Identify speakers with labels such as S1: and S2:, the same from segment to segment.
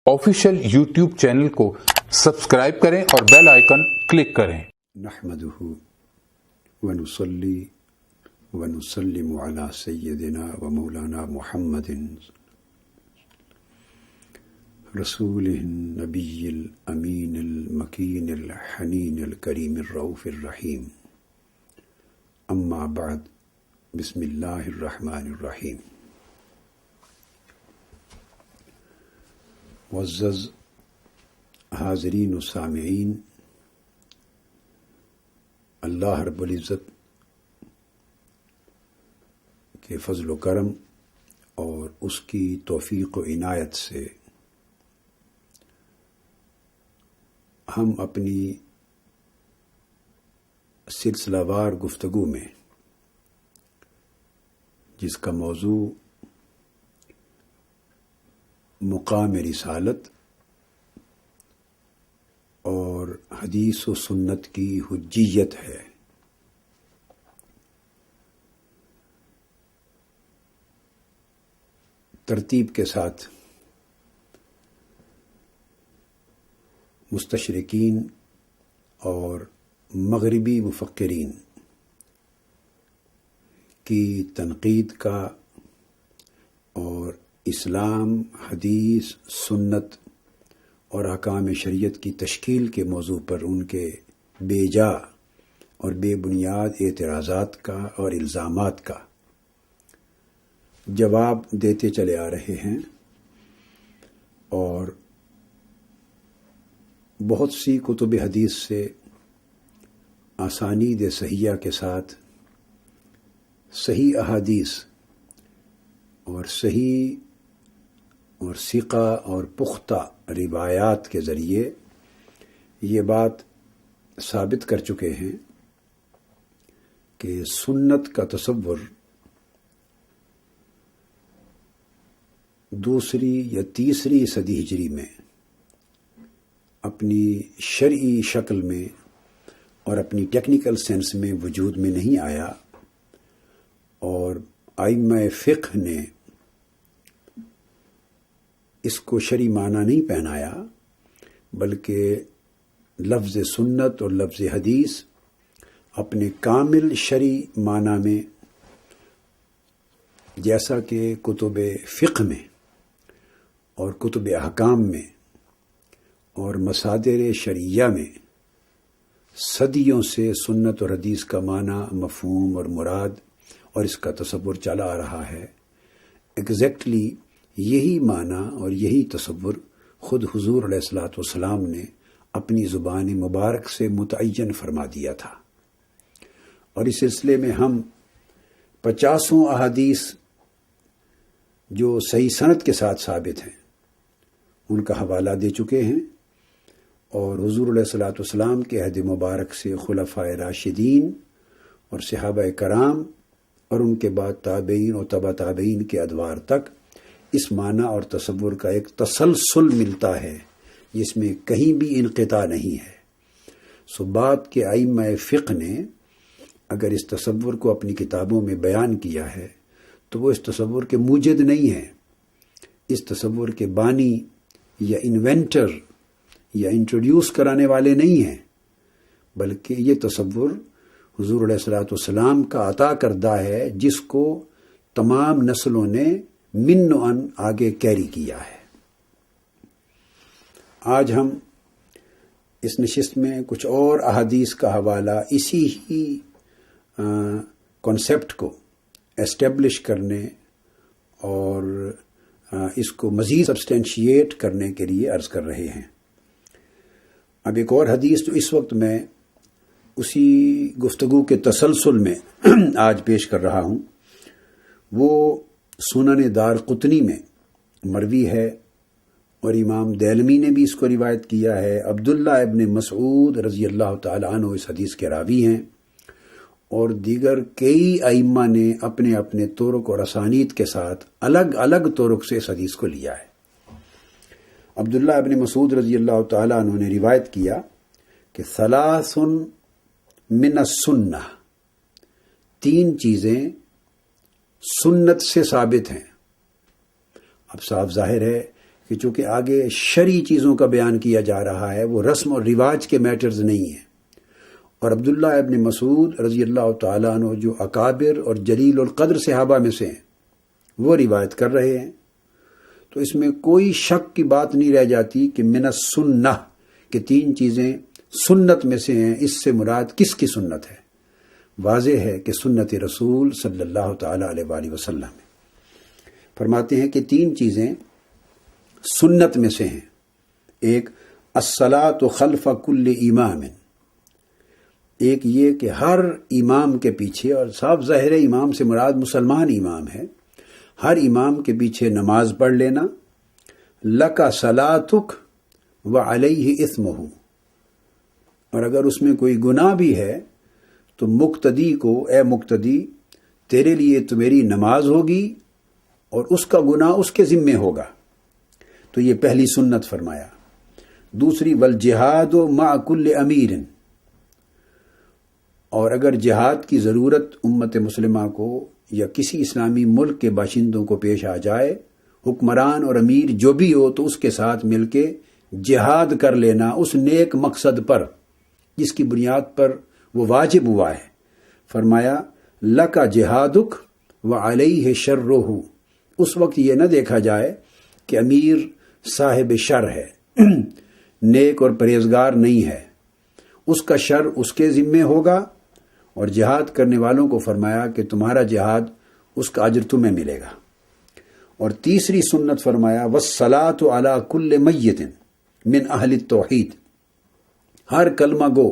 S1: Official YouTube channel کو subscribe کریں اور بیل آئیکن کلک کریں۔
S2: نحمده ونصلي ونسلم على سيدنا ومولانا محمد رسوله النبي الأمين المكين الحنين الكريم الرؤوف الرحيم، أما بعد، بسم الله الرحمن الرحيم۔ معزز حاضرین و سامعین، اللہ رب العزت کے فضل و کرم اور اس کی توفیق و عنایت سے ہم اپنی سلسلہ وار گفتگو میں، جس کا موضوع مقام رسالت اور حدیث و سنت کی حجیت ہے، ترتیب کے ساتھ مستشرقین اور مغربی مفکرین کی تنقید کا اور اسلام، حدیث، سنت اور احکام شریعت کی تشکیل کے موضوع پر ان کے بے جا اور بے بنیاد اعتراضات کا اور الزامات کا جواب دیتے چلے آ رہے ہیں، اور بہت سی کتب حدیث سے اسانید صحیحہ کے ساتھ صحیح احادیث اور صحیح اور ثقہ اور پختہ روایات کے ذریعے یہ بات ثابت کر چکے ہیں کہ سنت کا تصور دوسری یا تیسری صدی ہجری میں اپنی شرعی شکل میں اور اپنی ٹیکنیکل سینس میں وجود میں نہیں آیا، اور ائمہ فقہ نے اس کو شرعی معنی نہیں پہنایا، بلکہ لفظ سنت اور لفظ حدیث اپنے کامل شرعی معنی میں، جیسا کہ کتب فقہ میں اور کتب احکام میں اور مصادر شرعیہ میں صدیوں سے سنت اور حدیث کا معنی، مفہوم اور مراد اور اس کا تصور چلا آ رہا ہے، ایگزیکٹلی یہی معنی اور یہی تصور خود حضور علیہ الصلوۃ والسلام نے اپنی زبان مبارک سے متعین فرما دیا تھا۔ اور اس سلسلے میں ہم 50 احادیث جو صحیح سند کے ساتھ ثابت ہیں ان کا حوالہ دے چکے ہیں، اور حضور علیہ الصلوۃ والسلام کے عہد مبارک سے خلفائے راشدین اور صحابہ کرام اور ان کے بعد تابعین اور تبع تابعین کے ادوار تک اس معنی اور تصور کا ایک تسلسل ملتا ہے جس میں کہیں بھی انقطاع نہیں ہے۔ سو بات کے ائمہ فقہ نے اگر اس تصور کو اپنی کتابوں میں بیان کیا ہے تو وہ اس تصور کے موجد نہیں ہیں، اس تصور کے بانی یا انوینٹر یا انٹروڈیوس کرانے والے نہیں ہیں، بلکہ یہ تصور حضور علیہ الصلوۃ والسلام کا عطا کردہ ہے، جس کو تمام نسلوں نے من و ان آگے کیری کیا ہے۔ آج ہم اس نشست میں کچھ اور احادیث کا حوالہ اسی ہی کنسیپٹ کو ایسٹیبلش کرنے اور اس کو مزید سبسٹینشیٹ کرنے کے لیے عرض کر رہے ہیں۔ اب ایک اور حدیث جو اس وقت میں اسی گفتگو کے تسلسل میں آج پیش کر رہا ہوں، وہ سنن دارقطنی میں مروی ہے، اور امام دیلمی نے بھی اس کو روایت کیا ہے۔ عبداللہ ابن مسعود رضی اللہ تعالی عنہ اس حدیث کے راوی ہیں، اور دیگر کئی ائمہ نے اپنے اپنے طرق اور اسانید کے ساتھ الگ الگ طرق سے اس حدیث کو لیا ہے۔ عبداللہ ابن مسعود رضی اللہ تعالی عنہ نے روایت کیا کہ ثلاث من السنہ، 3 چیزیں سنت سے ثابت ہیں۔ اب صاف ظاہر ہے کہ چونکہ آگے شرعی چیزوں کا بیان کیا جا رہا ہے، وہ رسم اور رواج کے میٹرز نہیں ہیں. اور عبداللہ ابن مسعود رضی اللہ تعالیٰ عنہ جو اکابر اور جلیل القدر صحابہ میں سے ہیں، وہ روایت کر رہے ہیں. تو اس میں کوئی شک کی بات نہیں رہ جاتی کہ من السنہ کہ 3 چیزیں سنت میں سے ہیں. اس سے مراد کس کی سنت ہے؟ واضح ہے کہ سنت رسول صلی اللہ تعالیٰ علیہ وآلہ وسلم ہے. فرماتے ہیں کہ 3 چیزیں سنت میں سے ہیں. ایک الصلاۃ خلف کل امام، ایک یہ کہ ہر امام کے پیچھے، اور صاف ظاہر امام سے مراد مسلمان امام ہے، ہر امام کے پیچھے نماز پڑھ لینا. لک صلاتک وعلیہ اثمہ، اور اگر اس میں کوئی گناہ بھی ہے تو مقتدی کو، اے مقتدی تیرے لیے تو میری نماز ہوگی اور اس کا گناہ اس کے ذمے ہوگا. تو یہ پہلی سنت فرمایا. دوسری والجہاد مع کل امیر، اور اگر جہاد کی ضرورت امت مسلمہ کو یا کسی اسلامی ملک کے باشندوں کو پیش آ جائے، حکمران اور امیر جو بھی ہو تو اس کے ساتھ مل کے جہاد کر لینا اس نیک مقصد پر جس کی بنیاد پر وہ واجب ہوا ہے. فرمایا لکا جہادک وعلیہ شرہ، اس وقت یہ نہ دیکھا جائے کہ امیر صاحب شر ہے، نیک اور پرہیزگار نہیں ہے، اس کا شر اس کے ذمے ہوگا. اور جہاد کرنے والوں کو فرمایا کہ تمہارا جہاد اس کا اجر تمہیں ملے گا. اور تیسری سنت فرمایا والصلاۃ علی کل میت من اہل التوحید، ہر کلمہ گو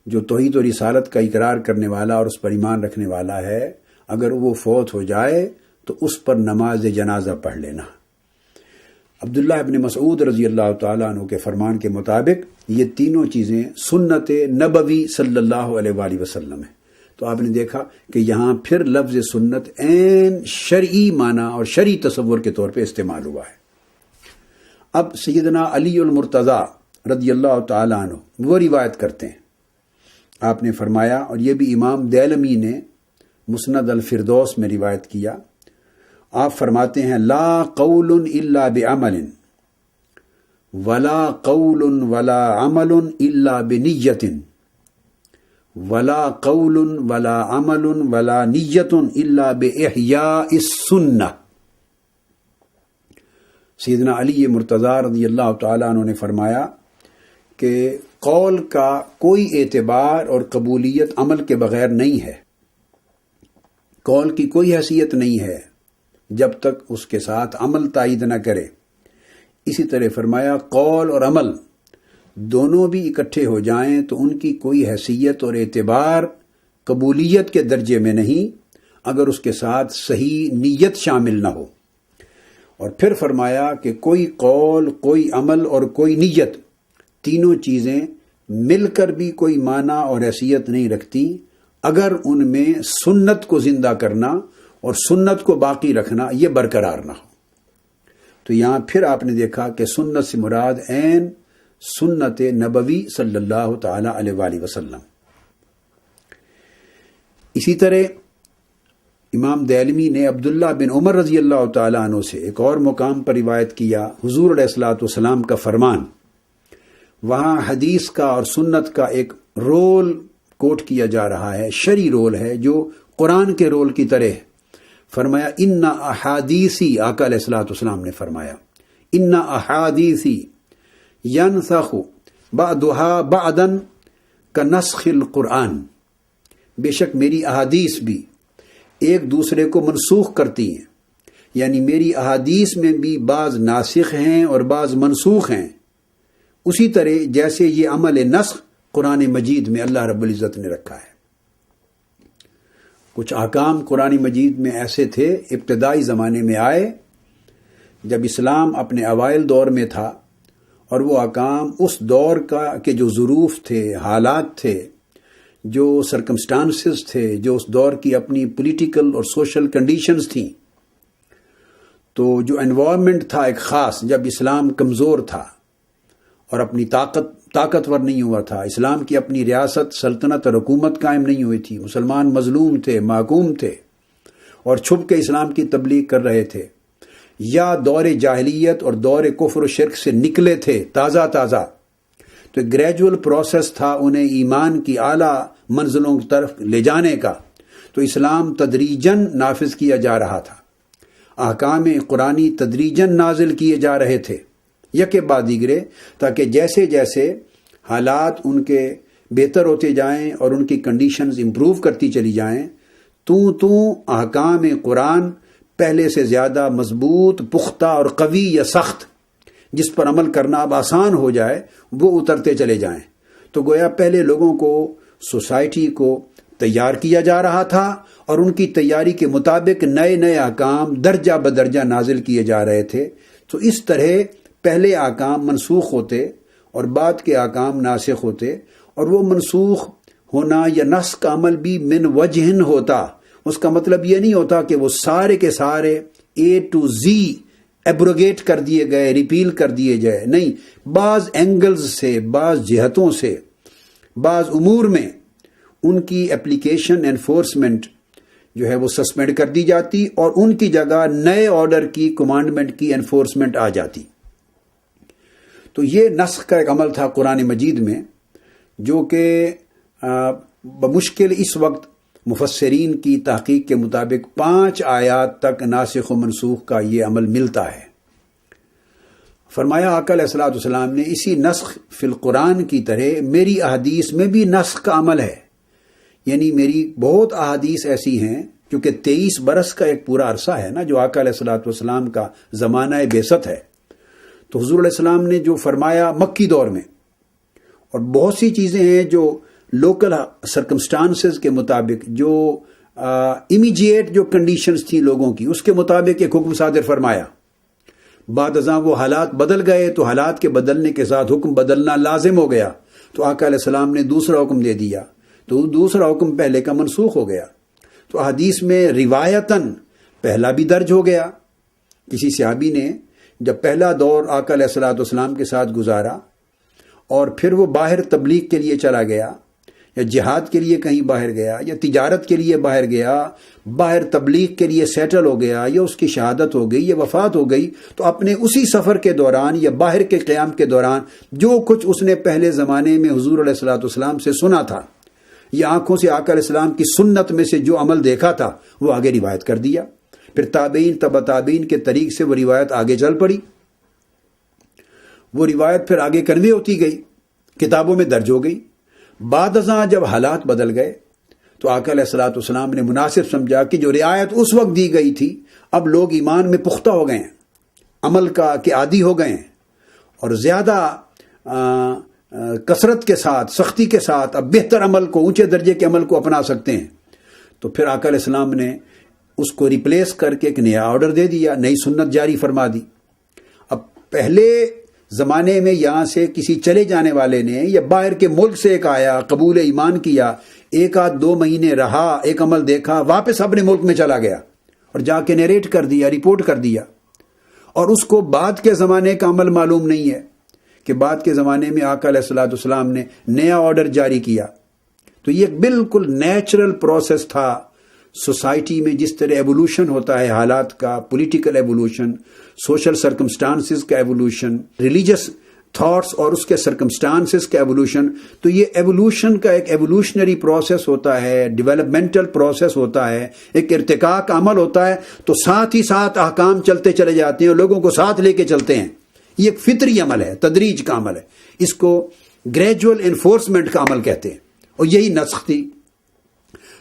S2: جو توحید و رسالت کا اقرار کرنے والا اور اس پر ایمان رکھنے والا ہے، اگر وہ فوت ہو جائے تو اس پر نماز جنازہ پڑھ لینا. عبداللہ ابن مسعود رضی اللہ تعالیٰ عنہ کے فرمان کے مطابق یہ تینوں چیزیں سنت نبوی صلی اللہ علیہ وآلہ وسلم ہے. تو آپ نے دیکھا کہ یہاں پھر لفظ سنت عین شرعی معنی اور شرعی تصور کے طور پہ استعمال ہوا ہے. اب سیدنا علی المرتضیٰ رضی اللہ تعالیٰ عنہ وہ روایت کرتے ہیں. آپ نے فرمایا، اور یہ بھی امام دیلمی نے مسند الفردوس میں روایت کیا، آپ فرماتے ہیں لا قول الا بعمل ولا قول ولا عمل الا بنیت ولا قول ولا عمل ولا نیت الا باحیاء السنہ. سیدنا علی مرتضیٰ رضی اللہ تعالیٰ عنہ نے فرمایا کہ قول کا کوئی اعتبار اور قبولیت عمل کے بغیر نہیں ہے. قول کی کوئی حیثیت نہیں ہے جب تک اس کے ساتھ عمل تائید نہ کرے. اسی طرح فرمایا قول اور عمل دونوں بھی اکٹھے ہو جائیں تو ان کی کوئی حیثیت اور اعتبار قبولیت کے درجے میں نہیں اگر اس کے ساتھ صحیح نیت شامل نہ ہو. اور پھر فرمایا کہ کوئی قول، کوئی عمل اور کوئی نیت، تینوں چیزیں مل کر بھی کوئی معنی اور حیثیت نہیں رکھتی اگر ان میں سنت کو زندہ کرنا اور سنت کو باقی رکھنا یہ برقرار نہ ہو. تو یہاں پھر آپ نے دیکھا کہ سنت سے مراد عین سنت نبوی صلی اللہ تعالی علیہ وآلہ وسلم. اسی طرح امام دیلمی نے عبداللہ بن عمر رضی اللہ تعالیٰ عنہ سے ایک اور مقام پر روایت کیا حضور علیہ الصلوۃ والسلام کا فرمان. وہاں حدیث کا اور سنت کا ایک رول کوٹ کیا جا رہا ہے، شرعی رول ہے جو قرآن کے رول کی طرح ہے. فرمایا ان احادیثی، آقا علیہ الصلوۃ والسلام نے فرمایا ان احادیثی ینسخ بعضها بعضا کنسخ القرآن، بے شک میری احادیث بھی ایک دوسرے کو منسوخ کرتی ہیں، یعنی میری احادیث میں بھی بعض ناسخ ہیں اور بعض منسوخ ہیں، اسی طرح جیسے یہ عمل نسخ قرآن مجید میں اللہ رب العزت نے رکھا ہے. کچھ احکام قرآن مجید میں ایسے تھے ابتدائی زمانے میں آئے جب اسلام اپنے اوائل دور میں تھا، اور وہ احکام اس دور کا کے جو ظروف تھے، حالات تھے، جو سرکمسٹانسز تھے، جو اس دور کی اپنی پولیٹیکل اور سوشل کنڈیشنز تھیں، تو جو انوائرمنٹ تھا ایک خاص، جب اسلام کمزور تھا اور اپنی طاقتور نہیں ہوا تھا، اسلام کی اپنی ریاست، سلطنت اور حکومت قائم نہیں ہوئی تھی، مسلمان مظلوم تھے، محکوم تھے اور چھپ کے اسلام کی تبلیغ کر رہے تھے. یا دور جاہلیت اور دور کفر و شرک سے نکلے تھے تازہ تازہ، تو ایک گریجول پروسیس تھا انہیں ایمان کی اعلیٰ منزلوں کی طرف لے جانے کا، تو اسلام تدریجاً نافذ کیا جا رہا تھا، احکام قرآنی تدریجاً نازل کیے جا رہے تھے یکے بعد دیگرے، تاکہ جیسے جیسے حالات ان کے بہتر ہوتے جائیں اور ان کی کنڈیشنز امپروو کرتی چلی جائیں، تو احکام قرآن پہلے سے زیادہ مضبوط، پختہ اور قوی یا سخت، جس پر عمل کرنا اب آسان ہو جائے، وہ اترتے چلے جائیں۔ تو گویا پہلے لوگوں کو، سوسائٹی کو تیار کیا جا رہا تھا، اور ان کی تیاری کے مطابق نئے نئے احکام درجہ بدرجہ نازل کیے جا رہے تھے۔ تو اس طرح پہلے احکام منسوخ ہوتے اور بعد کے احکام ناسخ ہوتے، اور وہ منسوخ ہونا یا نسخ کا عمل بھی من وجہن ہوتا۔ اس کا مطلب یہ نہیں ہوتا کہ وہ سارے کے سارے A to Z ایبروگیٹ کر دیے گئے، ریپیل کر دیے جائے، نہیں، بعض اینگلز سے، بعض جہتوں سے، بعض امور میں ان کی اپلیکیشن انفورسمنٹ جو ہے وہ سسپینڈ کر دی جاتی، اور ان کی جگہ نئے آرڈر کی، کمانڈمنٹ کی انفورسمنٹ آ جاتی۔ تو یہ نسخ کا ایک عمل تھا قرآن مجید میں، جو کہ بمشکل اس وقت مفسرین کی تحقیق کے مطابق 5 آیات تک ناسخ و منسوخ کا یہ عمل ملتا ہے۔ فرمایا آقا علیہ الصلوۃ والسلام نے، اسی نسخ فی القرآن کی طرح میری احادیث میں بھی نسخ کا عمل ہے، یعنی میری بہت احادیث ایسی ہیں، کیونکہ 23 برس کا ایک پورا عرصہ ہے نا جو آقا علیہ الصلوۃ والسلام کا زمانہ بعثت ہے، تو حضور علیہ السلام نے جو فرمایا مکی دور میں، اور بہت سی چیزیں ہیں جو لوکل سرکمسٹانسز کے مطابق، جو امیجیٹ جو کنڈیشنز تھی لوگوں کی، اس کے مطابق ایک حکم صادر فرمایا۔ بعد ازاں وہ حالات بدل گئے، تو حالات کے بدلنے کے ساتھ حکم بدلنا لازم ہو گیا، تو آقا علیہ السلام نے دوسرا حکم دے دیا، تو دوسرا حکم پہلے کا منسوخ ہو گیا۔ تو حدیث میں روایتاً پہلا بھی درج ہو گیا، کسی صحابی نے جب پہلا دور آقا علیہ الصلوۃ والسلام کے ساتھ گزارا، اور پھر وہ باہر تبلیغ کے لیے چلا گیا، یا جہاد کے لیے کہیں باہر گیا، یا تجارت کے لیے باہر گیا، باہر تبلیغ کے لیے سیٹل ہو گیا، یا اس کی شہادت ہو گئی یا وفات ہو گئی، تو اپنے اسی سفر کے دوران یا باہر کے قیام کے دوران جو کچھ اس نے پہلے زمانے میں حضور علیہ الصلوۃ والسلام سے سنا تھا، یا آنکھوں سے آقا علیہ السلام کی سنت میں سے جو عمل دیکھا تھا، وہ آگے روایت کر دیا۔ پھر تابعین، تبع تابعین کے طریق سے وہ روایت آگے چل پڑی، وہ روایت پھر آگے کنوے ہوتی گئی، کتابوں میں درج ہو گئی۔ بعد ازاں جب حالات بدل گئے، تو آقا علیہ الصلوۃ والسلام نے مناسب سمجھا کہ جو رعایت اس وقت دی گئی تھی، اب لوگ ایمان میں پختہ ہو گئے ہیں، عمل کا کے عادی ہو گئے ہیں، اور زیادہ کثرت کے ساتھ، سختی کے ساتھ اب بہتر عمل کو، اونچے درجے کے عمل کو اپنا سکتے ہیں۔ تو پھر آقا علیہ السلام نے اس کو ریپلیس کر کے ایک نیا آرڈر دے دیا، نئی سنت جاری فرما دی۔ اب پہلے زمانے میں یہاں سے کسی چلے جانے والے نے یا باہر کے ملک سے ایک آیا، قبول ایمان کیا، 1-2 مہینے رہا، ایک عمل دیکھا، واپس اپنے ملک میں چلا گیا اور جا کے نیریٹ کر دیا، رپورٹ کر دیا، اور اس کو بعد کے زمانے کا عمل معلوم نہیں ہے کہ بعد کے زمانے میں آقا علیہ الصلوۃ والسلام نے نیا آرڈر جاری کیا۔ تو یہ ایک بالکل نیچرل پروسیس تھا سوسائٹی میں، جس طرح ایوولوشن ہوتا ہے حالات کا، پولیٹیکل ایوولوشن، سوشل سرکمسٹانسز کا ایوولوشن، ریلیجس تھاٹس اور اس کے سرکمسٹانسز کا ایوولوشن۔ تو یہ ایوولوشن کا ایک ایوولوشنری پروسیس ہوتا ہے، ڈیولپمنٹل پروسیس ہوتا ہے، ایک ارتقاء کا عمل ہوتا ہے، تو ساتھ ہی ساتھ احکام چلتے چلے جاتے ہیں اور لوگوں کو ساتھ لے کے چلتے ہیں۔ یہ ایک فطری عمل ہے، تدریج کا عمل ہے، اس کو گریجول انفورسمنٹ کا عمل کہتے ہیں، اور یہی نسخ تھی۔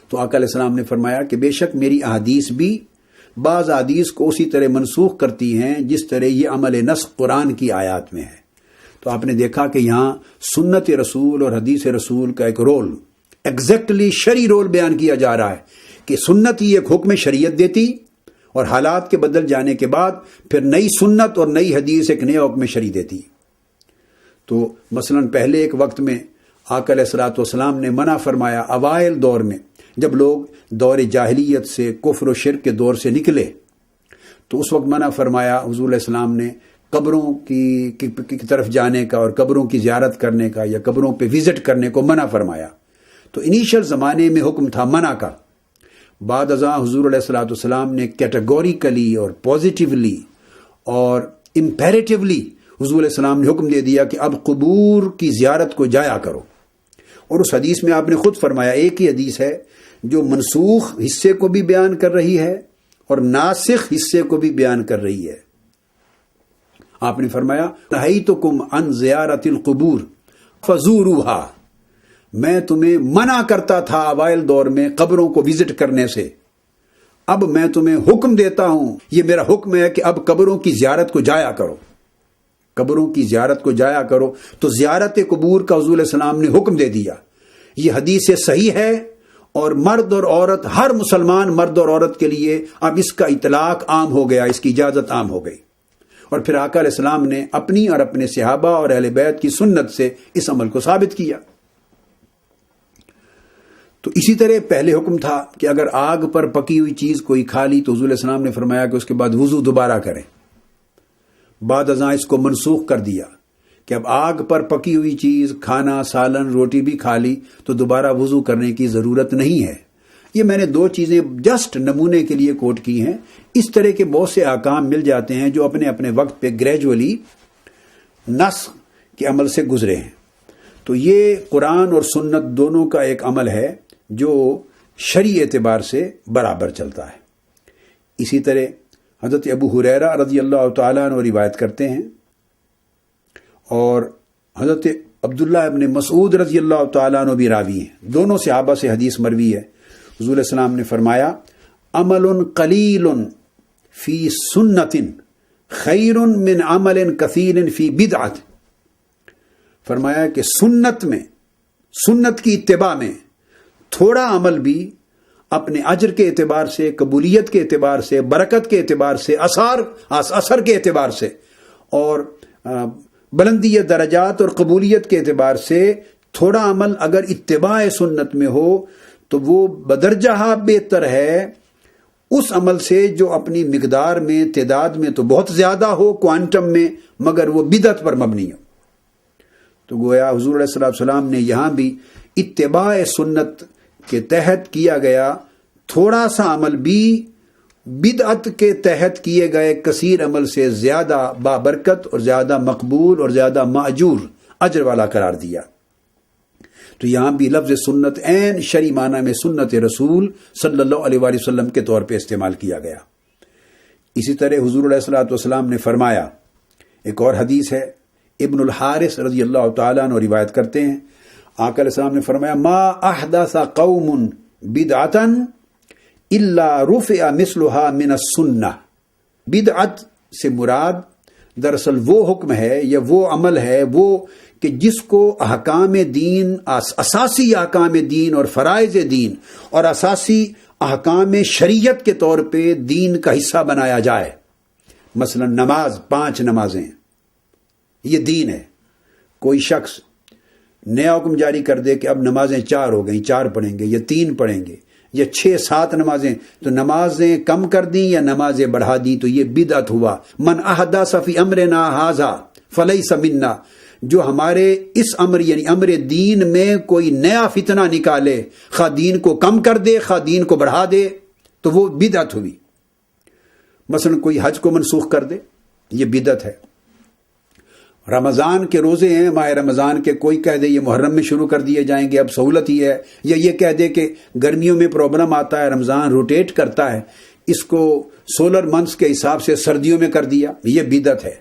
S2: تو آقا علیہ السلام نے فرمایا کہ بے شک میری احادیث بھی بعض احادیث کو اسی طرح منسوخ کرتی ہیں جس طرح یہ عمل نسخ قرآن کی آیات میں ہے۔ تو آپ نے دیکھا کہ یہاں سنت رسول اور حدیث رسول کا ایک رول، ایگزیکٹلی شرعی رول بیان کیا جا رہا ہے کہ سنت ہی ایک حکم شریعت دیتی، اور حالات کے بدل جانے کے بعد پھر نئی سنت اور نئی حدیث ایک نیا حکم شرعی دیتی۔ تو مثلا پہلے ایک وقت میں آقا علیہ الصلوۃ والسلام نے منع فرمایا، اوائل دور میں جب لوگ دور جاہلیت سے، کفر و شرک کے دور سے نکلے، تو اس وقت منع فرمایا حضور علیہ السلام نے قبروں کی طرف جانے کا اور قبروں کی زیارت کرنے کا یا قبروں پہ وزٹ کرنے کو منع فرمایا۔ تو انیشل زمانے میں حکم تھا منع کا، بعد ازاں حضور علیہ الصلوۃ والسلام نے کیٹیگوریکلی اور پازیٹیولی اور امپیریٹیولی حضور علیہ السلام نے حکم دے دیا کہ اب قبور کی زیارت کو جایا کرو. اور اس حدیث میں آپ نے خود فرمایا، ایک ہی حدیث ہے جو منسوخ حصے کو بھی بیان کر رہی ہے اور ناسخ حصے کو بھی بیان کر رہی ہے. آپ نے فرمایا نہیتکم عن زیارت القبور فزوروہا، میں تمہیں منع کرتا تھا اوائل دور میں قبروں کو وزٹ کرنے سے، اب میں تمہیں حکم دیتا ہوں، یہ میرا حکم ہے کہ اب قبروں کی زیارت کو جایا کرو، قبروں کی زیارت کو جایا کرو. تو زیارت قبور کا حضور علیہ السلام نے حکم دے دیا. یہ حدیث صحیح ہے اور مرد اور عورت، ہر مسلمان مرد اور عورت کے لیے اب اس کا اطلاق عام ہو گیا، اس کی اجازت عام ہو گئی. اور پھر آقا علیہ السلام نے اپنی اور اپنے صحابہ اور اہل بیت کی سنت سے اس عمل کو ثابت کیا. تو اسی طرح پہلے حکم تھا کہ اگر آگ پر پکی ہوئی چیز کوئی کھا لی تو حضور علیہ السلام نے فرمایا کہ اس کے بعد وضو دوبارہ کریں. بعد ازاں اس کو منسوخ کر دیا کہ اب آگ پر پکی ہوئی چیز، کھانا، سالن، روٹی بھی کھا لی تو دوبارہ وضو کرنے کی ضرورت نہیں ہے. یہ میں نے دو چیزیں جسٹ نمونے کے لیے کوٹ کی ہیں. اس طرح کے بہت سے احکام مل جاتے ہیں جو اپنے اپنے وقت پہ گریجولی نسخ کے عمل سے گزرے ہیں. تو یہ قرآن اور سنت دونوں کا ایک عمل ہے جو شرعی اعتبار سے برابر چلتا ہے. اسی طرح حضرت ابو ہریرہ رضی اللہ تعالیٰ عنہ روایت کرتے ہیں اور حضرت عبداللہ ابن مسعود رضی اللہ تعالیٰ عنہ بھی راوی ہیں. دونوں صحابہ سے حدیث مروی ہے. حضور علیہ السلام نے فرمایا عمل قلیل فی سنت خیر من عمل کثیر فی بدعت. فرمایا کہ سنت کی اتباع میں تھوڑا عمل بھی اپنے اجر کے اعتبار سے، قبولیت کے اعتبار سے، برکت کے اعتبار سے، اثر کے اعتبار سے اور بلندی درجات اور قبولیت کے اعتبار سے تھوڑا عمل اگر اتباع سنت میں ہو تو وہ بدرجہ بہتر ہے اس عمل سے جو اپنی مقدار میں، تعداد میں تو بہت زیادہ ہو، کوانٹم میں، مگر وہ بدعت پر مبنی ہو. تو گویا حضور علیہ السلام نے یہاں بھی اتباع سنت کے تحت کیا گیا تھوڑا سا عمل بھی بدعت کے تحت کیے گئے کثیر عمل سے زیادہ بابرکت اور زیادہ مقبول اور زیادہ ماجور اجر والا قرار دیا. تو یہاں بھی لفظ سنت عین شرعی معنی میں سنت رسول صلی اللہ علیہ وآلہ وسلم کے طور پہ استعمال کیا گیا. اسی طرح حضور علیہ السلام نے فرمایا، ایک اور حدیث ہے، ابن الحارث رضی اللہ تعالیٰ عنہ روایت کرتے ہیں، آقا علیہ السلام نے فرمایا ما احدث قوم بدعتا الا رفع مثلها من السنہ. بدعت سے مراد دراصل وہ حکم ہے یا وہ عمل ہے وہ کہ جس کو احکام دین، اساسی احکام دین اور فرائض دین اور اساسی احکام شریعت کے طور پہ دین کا حصہ بنایا جائے. مثلا نماز، 5 نمازیں، یہ دین ہے. کوئی شخص نیا حکم جاری کر دے کہ اب نمازیں 4 ہو گئیں، 4 پڑھیں گے یا 3 پڑھیں گے یا 6-7 نمازیں، تو نمازیں کم کر دیں یا نمازیں بڑھا دیں تو یہ بدعت ہوا. من احدث فی امرنا ھذا فلیس منا. جو ہمارے اس امر یعنی امر دین میں کوئی نیا فتنہ نکالے، خواہ دین کو کم کر دے خواہ دین کو بڑھا دے، تو وہ بدعت ہوئی. مثلا کوئی حج کو منسوخ کر دے، یہ بدعت ہے. رمضان کے روزے ہیں، ماہ رمضان کے، کوئی کہہ دے یہ محرم میں شروع کر دیے جائیں گے، اب سہولت ہی ہے، یا یہ کہہ دے کہ گرمیوں میں پرابلم آتا ہے، رمضان روٹیٹ کرتا ہے، اس کو سولر منتھس کے حساب سے سردیوں میں کر دیا، یہ بدعت ہے.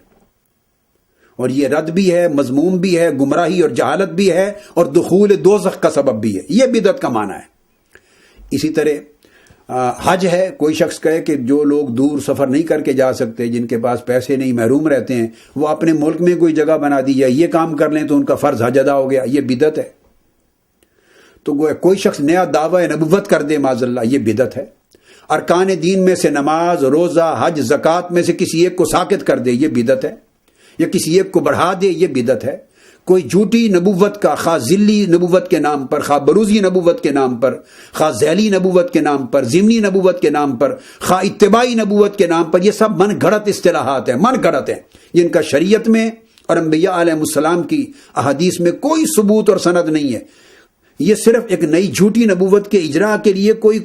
S2: اور یہ رد بھی ہے، مذموم بھی ہے، گمراہی اور جہالت بھی ہے اور دخول دوزخ کا سبب بھی ہے. یہ بدعت کا معنی ہے. اسی طرح حج ہے، کوئی شخص کہے کہ جو لوگ دور سفر نہیں کر کے جا سکتے، جن کے پاس پیسے نہیں، محروم رہتے ہیں، وہ اپنے ملک میں کوئی جگہ بنا دی جائے، یہ کام کر لیں تو ان کا فرض حج ادا ہو گیا، یہ بدعت ہے. تو کوئی شخص نیا دعوی نبوت کر دے معاذ اللہ، یہ بدعت ہے. ارکان دین میں سے نماز، روزہ، حج، زکوٰۃ میں سے کسی ایک کو ساقط کر دے، یہ بدعت ہے. یا کسی ایک کو بڑھا دے، یہ بدعت ہے. کوئی جھوٹی نبوت کا، خواہ ذلی نبوت کے نام پر، خواہ بروزی نبوت کے نام پر، خواہ ذیلی نبوت کے نام پر، ضمنی نبوت کے نام پر، خواہ اتباعی نبوت کے نام پر، یہ سب من گھڑت اصطلاحات ہیں، من گھڑت ہیں، جن کا شریعت میں اور انبیاء علیہ السلام کی احادیث میں کوئی ثبوت اور سند نہیں ہے. یہ صرف ایک نئی جھوٹی نبوت کے اجراء کے لیے کوئی